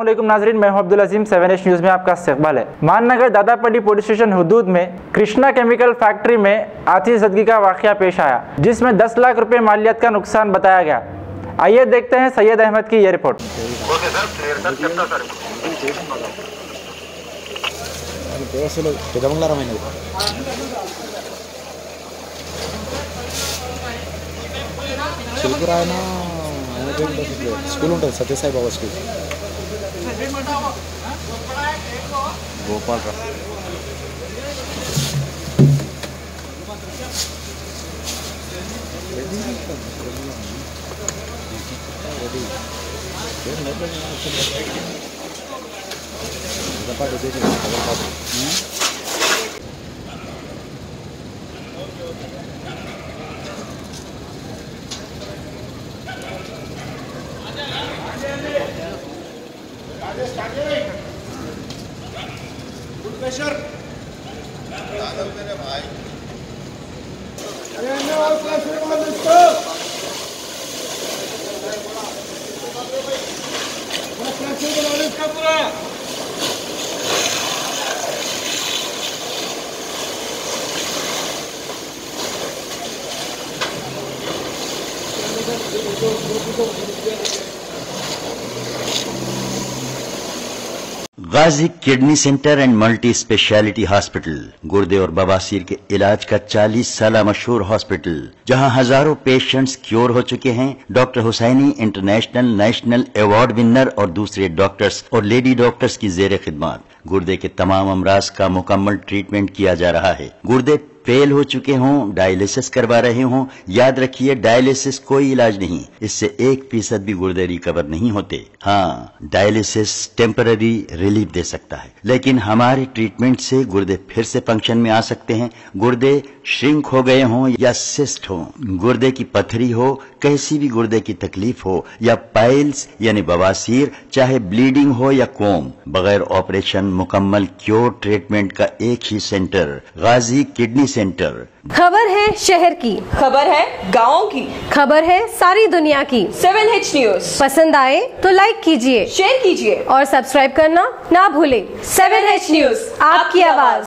अस्सलामुअलैकुम नाजरीन, मैं हूं अब्दुल अजीम। 7H न्यूज़ में आपका इस्तकबाल है। माननगर दादापट्टी पुलिस स्टेशन हुदूद में कृष्णा केमिकल फैक्ट्री में आतिशबाजी का वाकया पेश आया, जिसमें 10 लाख रुपए मालियात का नुकसान बताया गया। आइए देखते हैं सैयद अहमद की ये रिपोर्ट। स्कूल ఉంటుంది సత్యసాయి బాబా స్కూల్ గోపాల్ రా प्रेशर मेरे भाई पूरा Ghazi kidney centre and multi speciality hospital गुर्दे और बवासीर के इलाज का 40 साल मशहूर हॉस्पिटल, जहां हजारों पेशेंट्स क्योर हो चुके हैं। Doctor Husaini international national award winner और दूसरे डॉक्टर्स और लेडी डॉक्टर्स की जेर खिदमत गुर्दे के तमाम अमराज का मुकम्मल ट्रीटमेंट किया जा रहा है। गुर्दे फेल हो चुके हों, डायलिसिस करवा रहे हों, याद रखिए डायलिसिस कोई इलाज नहीं, इससे 1% भी गुर्दे रिकवर नहीं होते। हाँ, डायलिसिस टेम्पररी रिलीफ दे सकता है, लेकिन हमारे ट्रीटमेंट से गुर्दे फिर से फंक्शन में आ सकते हैं। गुर्दे श्रिंक हो गए हों या सिस्ट हो, गुर्दे की पथरी हो, कैसी भी गुर्दे की तकलीफ हो या पाइल्स यानी बवासीर, चाहे ब्लीडिंग हो या कोम, बगैर ऑपरेशन मुकम्मल क्योर ट्रीटमेंट का एक ही सेंटर, गाजी किडनी सेंटर। खबर है शहर की, खबर है गाँव की, खबर है सारी दुनिया की। 7H न्यूज़ पसंद आए तो लाइक कीजिए, शेयर कीजिए और सब्सक्राइब करना ना भूले। 7H न्यूज़, आपकी आवाज।